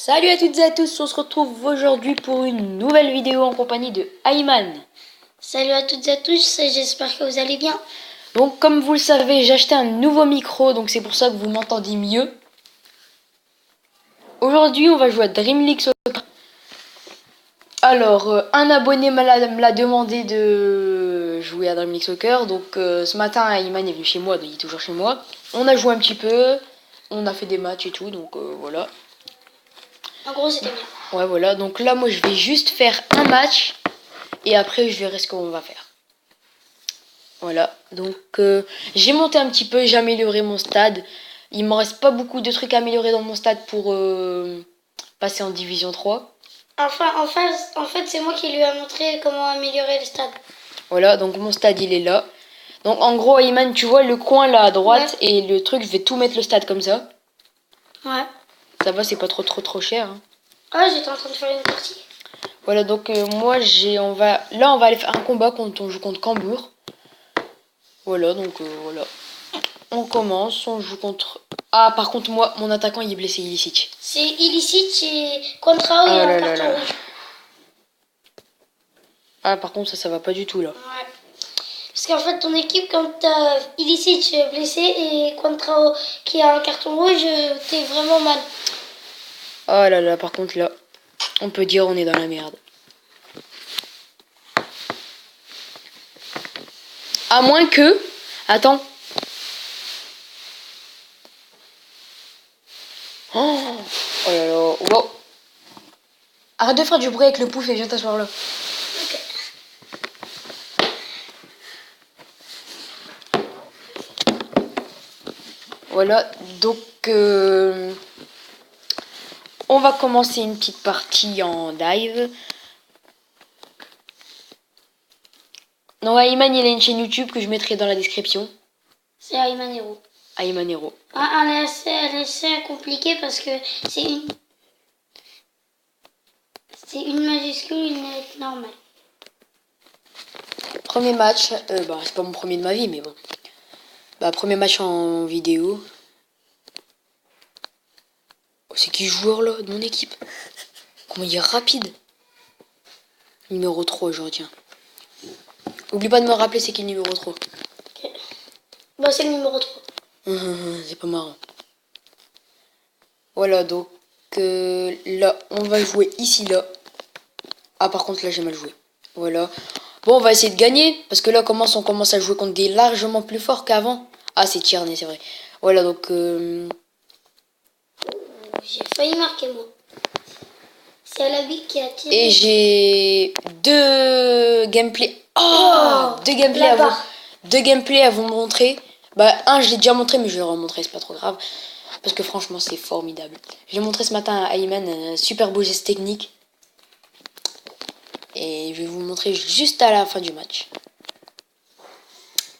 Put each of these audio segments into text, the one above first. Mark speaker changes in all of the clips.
Speaker 1: Salut à toutes et à tous, on se retrouve aujourd'hui pour une nouvelle vidéo en compagnie de Ayman.
Speaker 2: Salut à toutes et à tous, j'espère que vous allez bien.
Speaker 1: Donc comme vous le savez, j'ai acheté un nouveau micro, donc c'est pour ça que vous m'entendez mieux. Aujourd'hui on va jouer à Dream League Soccer. Alors, un abonné me l'a demandé de jouer à Dream League Soccer, donc ce matin Ayman est venu chez moi, donc il est toujours chez moi. On a joué un petit peu, on a fait des matchs et tout, donc voilà.
Speaker 2: En gros, c'était bien.
Speaker 1: Ouais voilà, donc là moi je vais juste faire un match. Et après, je verrai ce qu'on va faire. Voilà, donc j'ai monté un petit peu, j'ai amélioré mon stade. Il m'en reste pas beaucoup de trucs à améliorer dans mon stade pour passer en division 3.
Speaker 2: En fait, c'est moi qui lui ai montré comment améliorer le stade.
Speaker 1: Voilà, donc mon stade, il est là. Donc en gros, Ayman, tu vois le coin là à droite et le truc, je vais tout mettre le stade comme ça.
Speaker 2: Ouais.
Speaker 1: Ça va, c'est pas trop cher. Hein.
Speaker 2: Ah, j'étais en train de faire une partie.
Speaker 1: Voilà, donc moi, on va aller faire un combat quand on joue contre Cambourg. Voilà, donc voilà. On commence, on joue contre... Ah, par contre, moi, mon attaquant, il est blessé, Ilicic.
Speaker 2: C'est Ilicic et Contrao et un carton rouge.
Speaker 1: Ah, par contre, ça va pas du tout, là.
Speaker 2: Ouais. Parce qu'en fait, ton équipe, quand t'as Ilicic blessé et Contrao qui a un carton rouge, t'es vraiment mal.
Speaker 1: Oh là là, par contre, là, on peut dire on est dans la merde. À moins que... Attends. Oh là là, wow. Arrête de faire du bruit avec le pouf et viens t'asseoir là.
Speaker 2: Ok.
Speaker 1: Voilà, donc on va commencer une petite partie en dive. Non, Ayman, il a une chaîne YouTube que je mettrai dans la description.
Speaker 2: C'est Ayman Hero.
Speaker 1: Ayman Hero.
Speaker 2: Elle est assez compliquée parce que c'est une majuscule, une lettre normale.
Speaker 1: Premier match, c'est pas mon premier de ma vie, mais bon. Premier match en vidéo. Oh, c'est qui joueur là de mon équipe? Comment il est rapide. Numéro 3, je retiens. Oublie pas de me rappeler c'est qui le numéro 3.
Speaker 2: Okay. Bah, c'est le numéro 3.
Speaker 1: C'est pas marrant. Voilà, donc là, on va jouer ici, là. Ah, par contre, là, j'ai mal joué. Voilà. Bon, on va essayer de gagner. Parce que là, on commence à jouer contre des largement plus forts qu'avant. Ah, c'est Tierney, c'est vrai. Voilà, donc...
Speaker 2: J'ai failli marquer, moi. C'est Alabi qui a tiré.
Speaker 1: Et j'ai deux gameplays. Oh, deux gameplays à vous montrer. Un, je l'ai déjà montré, mais je vais le remontrer, c'est pas trop grave. Parce que franchement, c'est formidable. J'ai montré ce matin à Ayman un super beau geste technique. Et je vais vous montrer juste à la fin du match.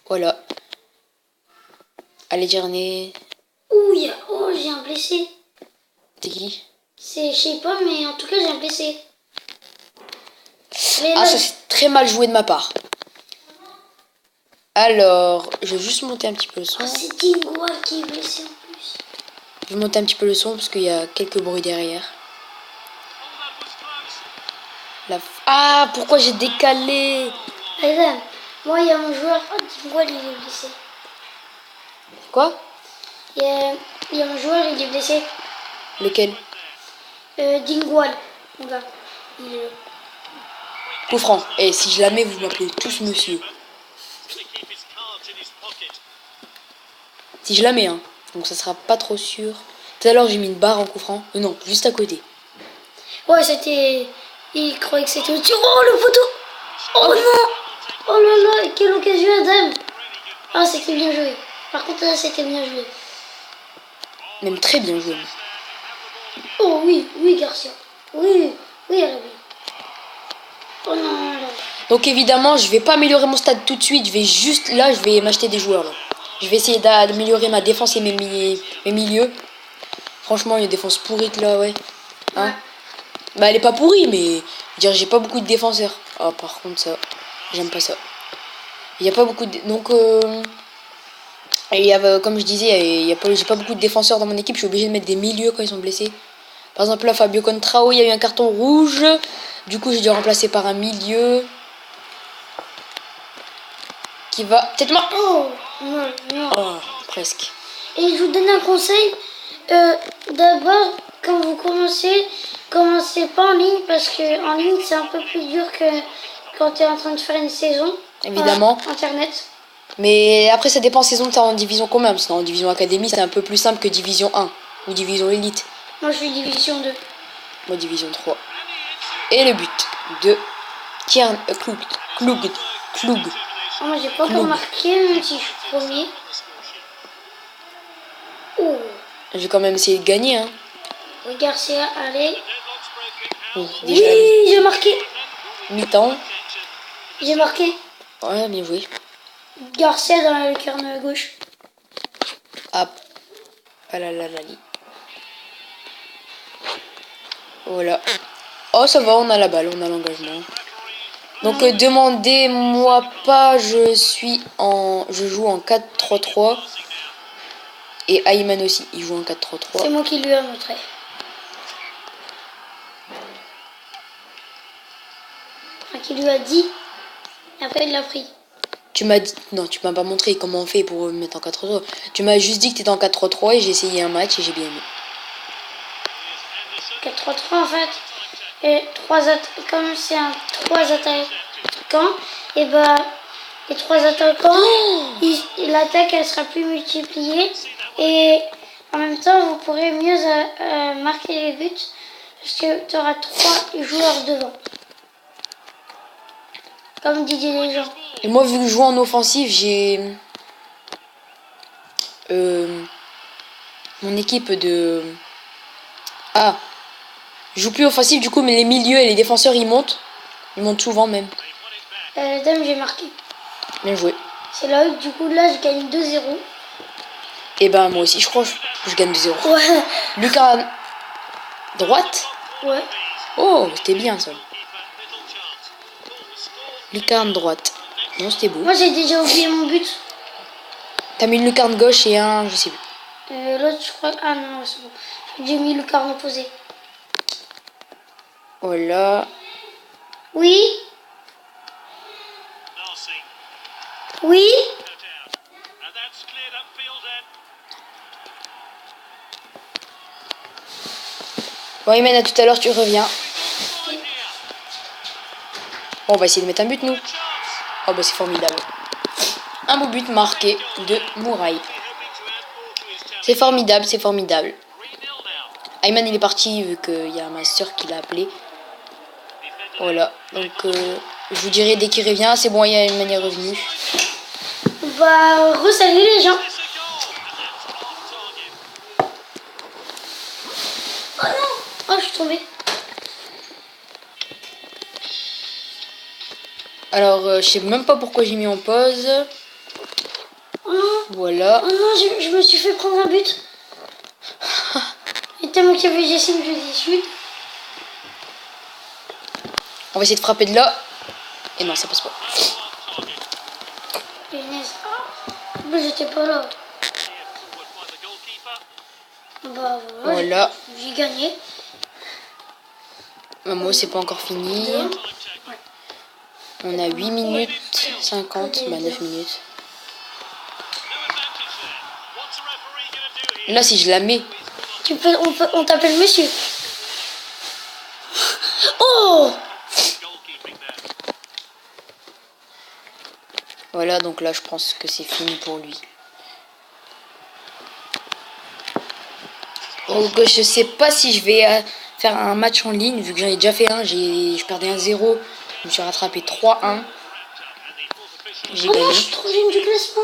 Speaker 1: Voilà. Allez, Tierney.
Speaker 2: Ouh, j'ai un blessé.
Speaker 1: C'est qui?
Speaker 2: Je sais pas, mais en tout cas, j'ai un blessé. Mais
Speaker 1: Ah, ça c'est très mal joué de ma part. Alors, je vais juste monter un petit peu le son.
Speaker 2: Ah, c'est Dingwall qui est blessé en plus.
Speaker 1: Je vais monter un petit peu le son parce qu'il y a quelques bruits derrière. Ah, pourquoi j'ai décalé?
Speaker 2: Regarde, moi, il y a mon joueur. Oh, Dingwall, il est blessé.
Speaker 1: Quoi?
Speaker 2: Il y a mon joueur, il est blessé.
Speaker 1: Lequel?
Speaker 2: Dingwall. Voilà. Il est là.
Speaker 1: Coup franc. Et si je la mets, vous m'appelez tous monsieur. Si je la mets, hein. Donc ça sera pas trop sûr. Tout à l'heure, j'ai mis une barre en coup franc. Non, juste à côté.
Speaker 2: Ouais, c'était... Il croyait que c'était au-dessus. Oh, le poteau! Oh non! Oh là là, quelle occasion, Adam! Ah, c'était bien joué. Par contre, là, c'était bien joué.
Speaker 1: Même très bien joué.
Speaker 2: Oh oui, oui, Garcia. Oui, oui, elle a bien. Oh non, non, non.
Speaker 1: Donc évidemment, je vais pas améliorer mon stade tout de suite. Je vais juste, là, je vais m'acheter des joueurs. Là. Je vais essayer d'améliorer ma défense et mes milieux. Franchement, une défense pourrie là, ouais. Hein?
Speaker 2: Ouais.
Speaker 1: Bah, elle est pas pourrie, mais j'ai pas beaucoup de défenseurs. Ah, par contre, ça, j'aime pas ça. Il y a pas beaucoup de... Donc, comme je disais, j'ai pas beaucoup de défenseurs dans mon équipe. Je suis obligé de mettre des milieux quand ils sont blessés. Par exemple, là, Fabio Contrao, il y a eu un carton rouge. Du coup, j'ai dû remplacer par un milieu. Qui va peut-être moi.
Speaker 2: Oh, non, non.
Speaker 1: Oh, presque.
Speaker 2: Et je vous donne un conseil. D'abord, quand vous commencez pas en ligne parce que en ligne c'est un peu plus dur que quand tu es en train de faire une saison.
Speaker 1: Évidemment.
Speaker 2: Internet.
Speaker 1: Mais après, ça dépend saison, t'es en division combien? Parce qu'en division académie, c'est un peu plus simple que division 1 ou division élite.
Speaker 2: Moi je suis division 2.
Speaker 1: Moi, division 3. Et le but de Kern Klug.
Speaker 2: Moi j'ai pas encore marqué même si je suis premier. Oh,
Speaker 1: J'ai quand même essayé de gagner. Hein.
Speaker 2: oui, Garcia, allez.
Speaker 1: Oh, déjà,
Speaker 2: Oui, j'ai marqué.
Speaker 1: mi-temps.
Speaker 2: J'ai marqué.
Speaker 1: Ouais, bien joué.
Speaker 2: Garcia dans la lucarne gauche.
Speaker 1: Hop. Ah là là là là. Voilà. Oh, ça va, on a la balle, on a l'engagement. Donc, demandez-moi pas, je joue en 4-3-3. Et Ayman aussi, il joue en 4-3-3.
Speaker 2: C'est moi qui lui ai montré. Enfin, qui lui a dit. Et après, il l'a pris.
Speaker 1: Tu m'as dit... Non, tu m'as pas montré comment on fait pour mettre en 4-3-3. Tu m'as juste dit que t'étais en 4-3-3 et j'ai essayé un match et j'ai bien aimé.
Speaker 2: 4-3-3 en fait. Et comme c'est un 3 attaquants, et bah les 3 attaquants, l'attaque elle sera plus multipliée et en même temps vous pourrez mieux marquer les buts parce que tu auras 3 joueurs devant. Comme Didier Deschamps.
Speaker 1: Et moi, vu que je joue en offensive, j'ai... mon équipe de... Ah, je joue plus offensif du coup, mais les milieux et les défenseurs, ils montent. Ils montent souvent même.
Speaker 2: Dame, j'ai marqué.
Speaker 1: Bien joué.
Speaker 2: C'est là du coup, là, je gagne 2-0.
Speaker 1: Et ben, moi aussi, je crois que je gagne 2-0.
Speaker 2: Ouais.
Speaker 1: Lucas, droite.
Speaker 2: Ouais.
Speaker 1: Oh, c'était bien ça. Lucarne droite. Non, c'était beau.
Speaker 2: Moi, j'ai déjà oublié mon but.
Speaker 1: T'as mis une lucarne gauche et un, je sais plus.
Speaker 2: L'autre, je crois... Ah non, c'est bon. J'ai mis le carton opposé.
Speaker 1: Voilà.
Speaker 2: Oui. Oui.
Speaker 1: Bon, Imen, à tout à l'heure, tu reviens. Bon, on va essayer de mettre un but, nous. Oh, bah, c'est formidable. Un beau but marqué de Mouraï. C'est formidable, c'est formidable. Ayman, il est parti vu qu'il y a ma soeur qui l'a appelé. Voilà, donc je vous dirai dès qu'il revient. C'est bon, Ayman est revenu.
Speaker 2: On va ressaluer les gens. Oh non. Oh, je suis tombée.
Speaker 1: Alors, je sais même pas pourquoi j'ai mis en pause.
Speaker 2: Oh non.
Speaker 1: Voilà.
Speaker 2: Oh non, je me suis fait prendre un but. Et tellement qu'il y avait Jessim, je dis chute.
Speaker 1: On va essayer de frapper de là. Et non, ça passe pas.
Speaker 2: Punaise. Mais j'étais pas là. Bah
Speaker 1: Voilà.
Speaker 2: J'ai gagné.
Speaker 1: Moi, c'est pas encore fini. On a 8 minutes 50, bah 9 minutes. Là, si je la mets.
Speaker 2: On t'appelle monsieur. Oh!
Speaker 1: Voilà, donc là, je pense que c'est fini pour lui. Donc, je sais pas si je vais faire un match en ligne, vu que j'en ai déjà fait un. Je perdais 1-0. Je me suis rattrapé 3-1. J'ai
Speaker 2: Oh non,
Speaker 1: gagné.
Speaker 2: je suis troisième du classement.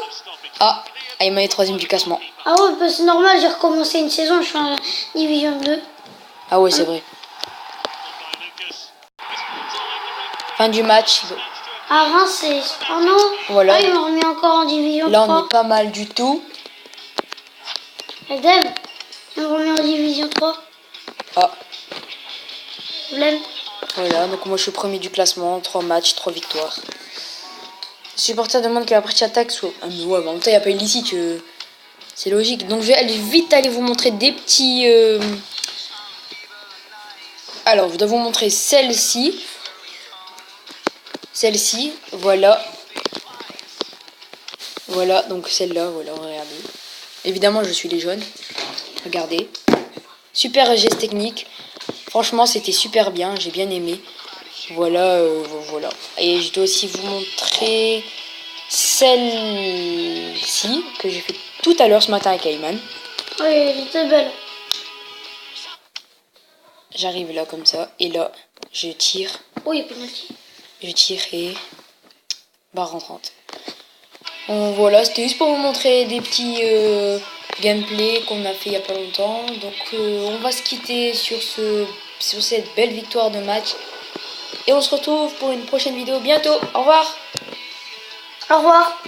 Speaker 1: Ah, Ayman est troisième du classement.
Speaker 2: Ah ouais, bah c'est normal, j'ai recommencé une saison, je suis en division 2.
Speaker 1: Ah ouais, c'est vrai. Fin du match.
Speaker 2: Ah Reims, c'est... Oh non.
Speaker 1: Voilà.
Speaker 2: Ah, ils m'ont remis encore en division 3.
Speaker 1: Là, on est pas mal du tout.
Speaker 2: Edem, ils m'ont remis en division 3.
Speaker 1: Ah,
Speaker 2: Blême.
Speaker 1: voilà. Donc, moi, je suis premier du classement. 3 matchs, 3 victoires. Le supporter demande que la partie attaque soit... Ah, mais ouais, en même temps, il n'y a pas illicite. C'est logique. Donc, je vais vite aller vous montrer des petits Alors, je dois vous montrer celle-ci. Celle-ci, voilà. Voilà, donc celle-là, voilà, regardez. Évidemment, je suis les jaunes. Regardez. Super geste technique. Franchement, c'était super bien, j'ai bien aimé. Voilà, voilà. Et je dois aussi vous montrer celle-ci que j'ai fait tout à l'heure ce matin avec Ayman.
Speaker 2: Oui, elle était belle.
Speaker 1: J'arrive là comme ça et là je tire.
Speaker 2: Oui, penalty.
Speaker 1: Je tire et barre rentrante. Bon, voilà, c'était juste pour vous montrer des petits gameplay qu'on a fait il y a pas longtemps. Donc on va se quitter sur cette belle victoire de match. Et on se retrouve pour une prochaine vidéo bientôt. Au revoir.
Speaker 2: Au revoir.